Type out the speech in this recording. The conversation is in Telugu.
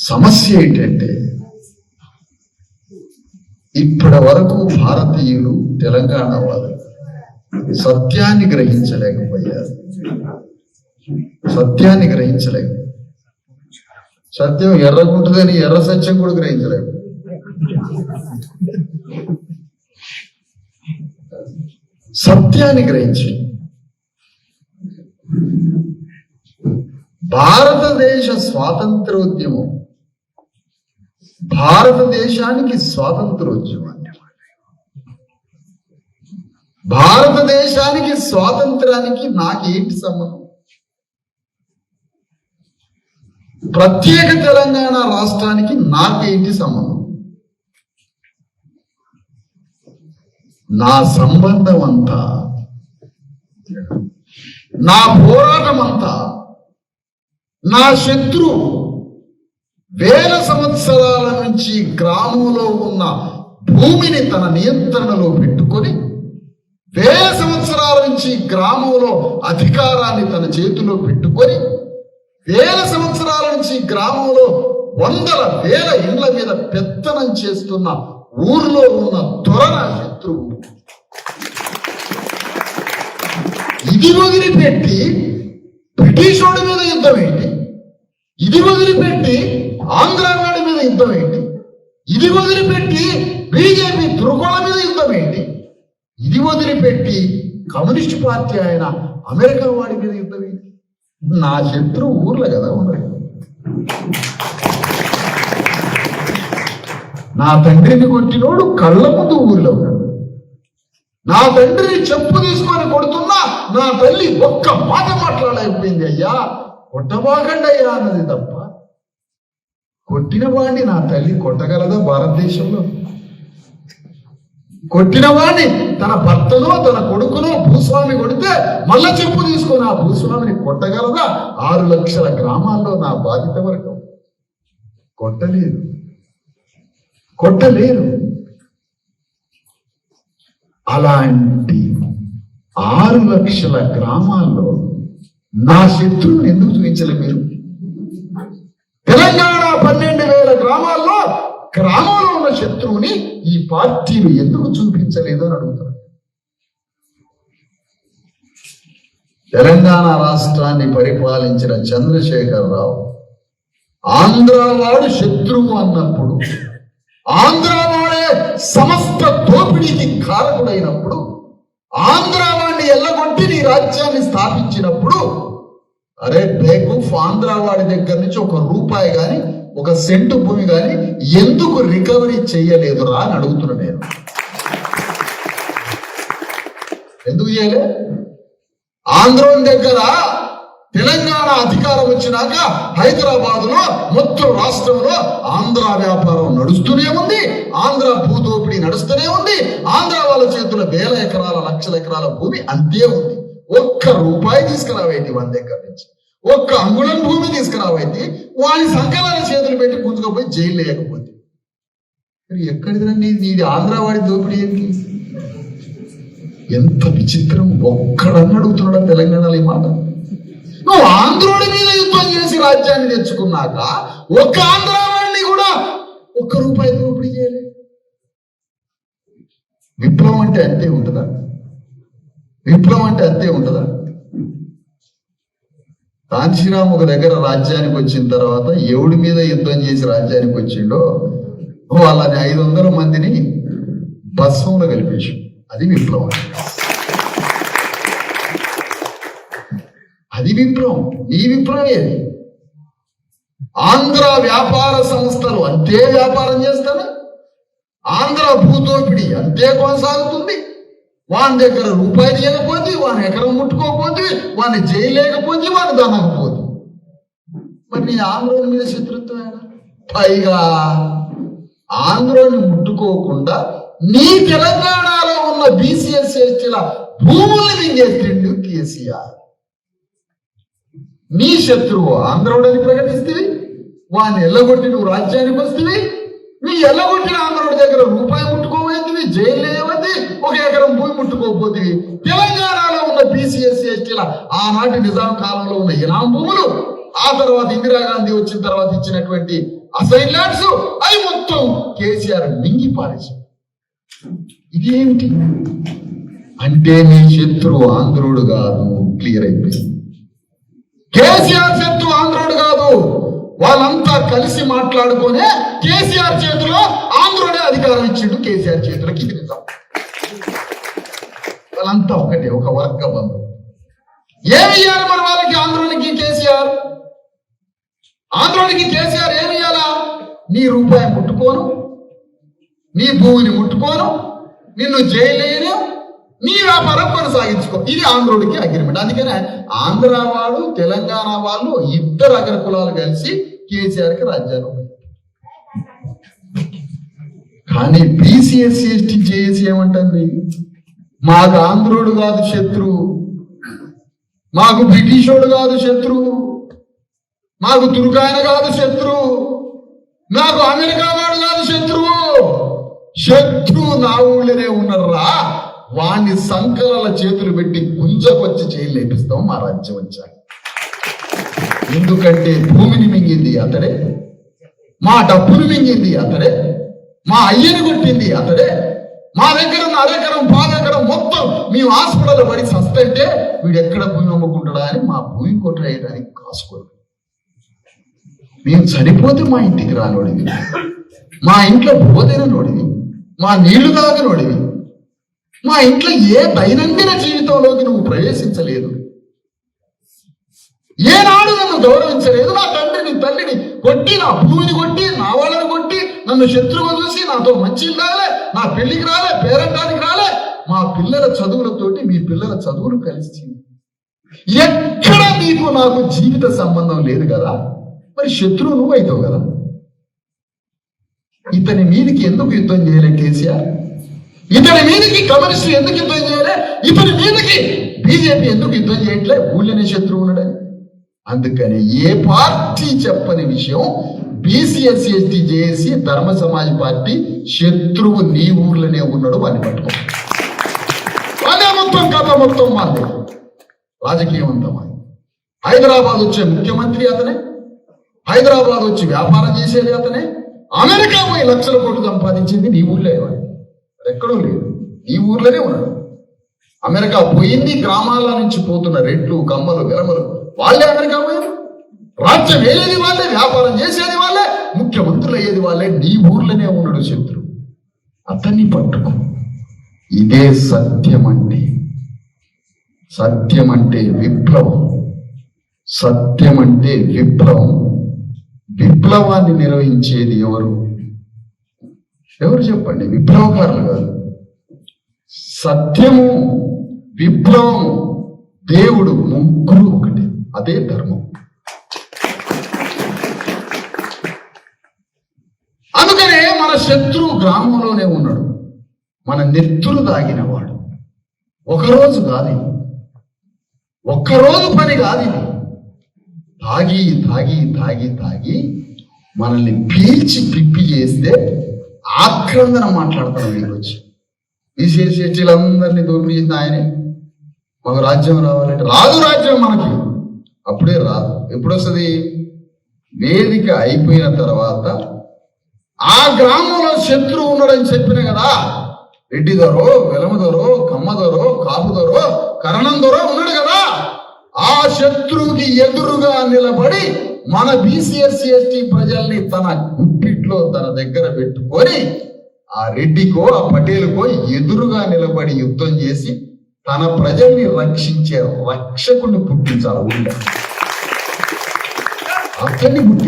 సమస్య ఏంటంటే ఇప్పటి వరకు భారతీయులు తెలంగాణ వాళ్ళు సత్యాన్ని గ్రహించలేకపోయారు. సత్యం ఎర్రగుంటుందని ఎర్ర సత్యం కూడా గ్రహించలేము. సత్యాన్ని గ్రహించి భారతదేశ స్వాతంత్రోద్యమం, భారతదేశానికి స్వాతంత్రోద్యమం, భారతదేశానికి స్వాతంత్రానికి నాకేంటి సంబంధం? ప్రత్యేక తెలంగాణ రాష్ట్రానికి నాకేంటి సంబంధం? నా సంబంధం అంతా, నా పోరాటం అంతా నా శత్రువు వేల సంవత్సరాల నుంచి గ్రామంలో ఉన్న భూమిని తన నియంత్రణలో పెట్టుకొని వేల సంవత్సరాల నుంచి గ్రామంలో అధికారాన్ని తన చేతిలో పెట్టుకొని వేల సంవత్సరాల నుంచి గ్రామంలో వందల వేల ఇండ్ల మీద పెత్తనం చేస్తున్న ఊర్లో ఉన్న దొర నా శత్రువు. ఇది వదిలిపెట్టి బ్రిటిష్ వాడి మీద యుద్ధం ఏంటి? ఇది వదిలిపెట్టి ఆంధ్రావాడి మీద యుద్ధం ఏంటి? ఇది వదిలిపెట్టి బీజేపీ దుర్గోళ మీద యుద్ధం ఏంటి? ఇది వదిలిపెట్టి కమ్యూనిస్ట్ పార్టీ ఆయన అమెరికా వాడి మీద యుద్ధం ఏంటి? నా శత్రువు ఊర్లో కదా ఉండదు. నా తండ్రిని కొట్టినోడు కళ్ళ ముందు ఊర్లో ఉన్నాడు. నా తండ్రిని చెప్పు తీసుకొని కొడుతున్నా నా తల్లి ఒక్క మాట మాట్లాడలేకపోయింది. అయ్యా కొట్టబాకండి అయ్యా అన్నది తప్ప కొట్టిన వాడిని నా తల్లి కొట్టగలదా? భారతదేశంలో కొట్టిన వాడిని తన భర్తనో తన కొడుకునో భూస్వామి కొడితే మళ్ళా చెప్పు తీసుకొని ఆ భూస్వామిని కొట్టగలదా? 6 లక్షల గ్రామాల్లో నా బాధిత వర్గం కొట్టలేరు. అలాంటి 6 లక్షల గ్రామాల్లో నా శత్రువుని ఎందుకు చూపించలే మీరు? తెలంగాణ 12,000 గ్రామాల్లో గ్రామంలో ఉన్న శత్రువుని ఈ పార్టీలు ఎందుకు చూపించలేదు అని అడుగుతారు. తెలంగాణ రాష్ట్రాన్ని పరిపాలించిన చంద్రశేఖరరావు ఆంధ్రవాడు శత్రువు అన్నప్పుడు, ఆంధ్రవాడే సమస్త దోపిడీకి కారకుడైనప్పుడు, ఆంధ్రవాడిని ఎల్లగొట్టి నీ రాజ్యాన్ని స్థాపించినప్పుడు, అరే బేకూఫ్ ఆంధ్రవాడి దగ్గర నుంచి 1 రూపాయి కానీ 1 సెంటు భూమి కానీ ఎందుకు రికవరీ చేయలేదురా అని అడుగుతున్నా నేను. ఎందుకు చేయలే? ఆంధ్రోని దగ్గర తెలంగాణ అధికారం వచ్చినాక హైదరాబాద్ లో మొత్తం రాష్ట్రంలో ఆంధ్ర వ్యాపారం నడుస్తూనే ఉంది, ఆంధ్ర భూదోపిడీ నడుస్తూనే ఉంది, ఆంధ్ర వాళ్ళ చేతుల వేల ఎకరాల లక్షల ఎకరాల భూమి అంతే ఉంది. 1 రూపాయి తీసుకురావేంటి మన దగ్గర నుంచి? 1 అంగుళం భూమి తీసుకురావేంటి? వాడి సంకలాల చేతులు పెట్టి గుంజుకపోయి జైలు లేకపోతే ఎక్కడిదండి నీది ఆంధ్రవాడి దోపిడీ ఏంటి? ఎంత విచిత్రం! ఒక్కడని అడుగుతున్నాడా తెలంగాణలో ఈ మాట? నువ్వు ఆంధ్రుడి మీద యుద్ధం చేసి రాజ్యాన్ని తెచ్చుకున్నాక 1 ఆంధ్రవాడిని కూడా 1 రూపాయి దోపిడీ చేయలే. విప్లవం అంటే అంతే ఉంటుందా? కాంచీరామ్ ఒక దగ్గర రాజ్యానికి వచ్చిన తర్వాత ఎవడి మీద యుద్ధం చేసి రాజ్యానికి వచ్చిండో వాళ్ళని 500 మందిని భస్మంలో కలిపేసి, అది విప్లవం. అది విప్లవం. ఈ విప్లవం ఏది? ఆంధ్ర వ్యాపార సంస్థలు అంతే వ్యాపారం చేస్తాను, ఆంధ్ర భూదోపిడి అంతే కొనసాగుతుంది. వాని దగ్గర రూపాయి తీయకపోతే, వాని ఎకరం ముట్టుకోకపోతే, వాని చేయలేకపోతే, వాని దనకపోతే, మరి నీ ఆంధ్రోని మీద శత్రుత్వం. పైగా ఆంధ్రోని ముట్టుకోకుండా నీ తెలంగాణలో ఉన్న బీసీఎస్ ఎస్టీల భూముల్ని మింగేస్తుండు కేసీఆర్. నీ శత్రువు ఆంధ్రుడని ప్రకటిస్తే వాడిని ఎల్లగొట్టి నువ్వు రాజ్యానికి వస్తుంది. నీ ఎల్లగొట్టిన ఆంధ్రుడి దగ్గర రూపాయి ముట్టుకోబోతుంది, జైలు లేవద్ది, 1 ఎకరం భూమి ముట్టుకోబోతుంది. తెలంగాణలో ఉన్న బీసీఎస్ ఎస్టీల ఆనాటి నిజాం కాలంలో ఉన్న ఇనాం భూములు, ఆ తర్వాత ఇందిరాగాంధీ వచ్చిన తర్వాత ఇచ్చినటువంటి అసైన్ ల్యాండ్స్ అవి మొత్తం కేసీఆర్ మింగి పారేసి. ఇది ఏమిటి అంటే నీ శత్రువు ఆంధ్రుడు కాదు. క్లియర్ అయిపోయింది. కేసీఆర్ శత్రువు ఆంధ్రుడు కాదు. వాళ్ళంతా కలిసి మాట్లాడుకునే కేసీఆర్ చేతిలో ఆంధ్రుడే అధికారం ఇచ్చిండు. కేసీఆర్ చేతులకి ఇది నిజం. వాళ్ళంతా ఒకటే, ఒక వర్గ బంధం. ఏమి ఇయ్యాలి మరి వాళ్ళకి? ఆంధ్రునికి కేసీఆర్ ఏమి ఇయ్యాలా? నీ రూపాయి ముట్టుకోను, నీ భూమిని ముట్టుకోను, నిన్ను జైలేను, నీ వ్యాపారం కొనసాగించుకో. ఇది ఆంధ్రుడికి అగ్రిమెంట్. అందుకనే ఆంధ్ర వాళ్ళు తెలంగాణ వాళ్ళు ఇద్దరు అగ్ర కులాలు కలిసి కేసీఆర్కి రాజ్యాంగం. కానీ బీసీ ఎస్సీ ఎస్టీ జేఏసీ ఏమంటుంది? మాకు ఆంధ్రుడు కాదు శత్రువు, మాకు బ్రిటిషోడు కాదు శత్రువు, మాకు తుర్కాయన కాదు శత్రువు, నాకు అమెరికా వాడు కాదు శత్రువు. శత్రువు నా ఊళ్ళోనే ఉన్నారా, వాణ్ణి సంకలల చేతులు పెట్టి గుంజకొచ్చి జైలు లేపిస్తాం మా రాజ్యం వచ్చాక. ఎందుకంటే భూమిని మింగింది అతడే, మా డబ్బులు మింగింది అతడే, మా అయ్యని కొట్టింది అతడే, మా దగ్గర ఉన్న అరెకరం పాదెకరం మొత్తం మేము హాస్పిటల్ పడి సస్తంటే వీడు ఎక్కడ భూమి అమ్ముకుంటాడా అని మా భూమి కొట్టడానికి కాసుకోరు. మేము చనిపోతే మా ఇంటికి రానోడివి, మా ఇంట్లో భోజనోడివి, మా నీళ్లు తాగనోడివి, మా ఇంట్లో ఏ దైనందిన జీవితంలోకి నువ్వు ప్రవేశించలేదు, ఏనాడు నన్ను గౌరవించలేదు. నా తండ్రిని తల్లిని కొట్టి, నా భూమిని కొట్టి, నా వాళ్ళని కొట్టి, నన్ను శత్రువు చూసి నాతో మంచి రాలే, నా పెళ్లికి రాలే, పేరంటానికి రాలే, మా పిల్లల చదువులతోటి మీ పిల్లల చదువులు కలిసి ఎక్కడ నీకు నాకు జీవిత సంబంధం లేదు కదా, మరి శత్రువు నువ్వు అవుతావు కదా. ఇతని మీదికి ఎందుకు యుద్ధం చేయలే కేసీఆర్? ఇతని మీదకి కమ్యూనిస్టులు ఎందుకు యుద్ధం చేయలే? ఇతని మీదకి బీజేపీ ఎందుకు యుద్ధం చేయట్లే? ఊళ్ళనే శత్రువు ఉన్నాడే. అందుకని ఏ పార్టీ చెప్పని విషయం బీసీ ఎస్సీ ఎస్టీ జేఏసీ ధర్మ సమాజ్ పార్టీ శత్రువు నీ ఊర్లోనే ఉన్నాడు అని పట్టుకో. అదే మొత్తం కథ మొత్తం మాదే, రాజకీయం అంతా మాది. హైదరాబాద్ వచ్చే ముఖ్యమంత్రి అతనే, హైదరాబాద్ వచ్చి వ్యాపారం చేసేది అతనే, అమెరికా పోయి లక్షల కోట్లు సంపాదించింది నీ ఊళ్ళో. ఎక్కడూ లేదు, ఈ ఊర్లోనే ఉన్నాడు. అమెరికా పోయింది, గ్రామాల నుంచి పోతున్న రెడ్లు కమ్మలు విరమలు వాళ్ళే అమెరికా పోయారు. రాజ్యం వేలేది వాళ్ళే, వ్యాపారం చేసేది వాళ్ళే, ముఖ్యమంత్రులు అయ్యేది వాళ్ళే. నీ ఊర్లోనే ఉన్నాడు శత్రువు. అతన్ని పట్టుకో. ఇదే సత్యం అంటే. సత్యం అంటే విప్లవం. సత్యం అంటే విప్లవం. విప్లవాన్ని నిర్వహించేది ఎవరు? ఎవరు చెప్పండి? విప్లవకారులు కాదు. సత్యము, విప్లవం, దేవుడు ముగ్గురు ఒకటి. అదే ధర్మం. అందుకనే మన శత్రువు గ్రామంలోనే ఉన్నాడు, మన నెత్తులు దాగినవాడు. ఒకరోజు కాదు, ఒక్కరోజు పని కాదు. ఇది తాగి తాగి తాగి తాగి మనల్ని పీల్చి పిప్పి చేస్తే ఆక్రందన మాట్లాడతాను. వీళ్ళు వచ్చి బీసీఎస్టీలందరినీ దోపిడీ చేసిన ఆయనే. మాకు రాజ్యం రావాలంటే రాదు. రాజ్యం మనకి అప్పుడే రాదు. ఎప్పుడు వస్తుంది? వేదిక అయిపోయిన తర్వాత ఆ గ్రామంలో శత్రువు ఉన్నాడని చెప్పిన కదా, రెడ్డి దొరో, వెలమ దొరో, కమ్మ దొరో, కాపు దొరో, కరణం దొరో ఉన్నాడు కదా, ఆ శత్రువుకి ఎదురుగా నిలబడి మన బీసీఎస్సీ ఎస్టీ ప్రజల్ని తన గుప్పిట్లో తన దగ్గర పెట్టుకొని ఆ రెడ్డికో ఆ పటేలుకో ఎదురుగా నిలబడి యుద్ధం చేసి తన ప్రజల్ని రక్షించే రక్షకుడిని పుట్టించాలి. అతన్ని పుట్టి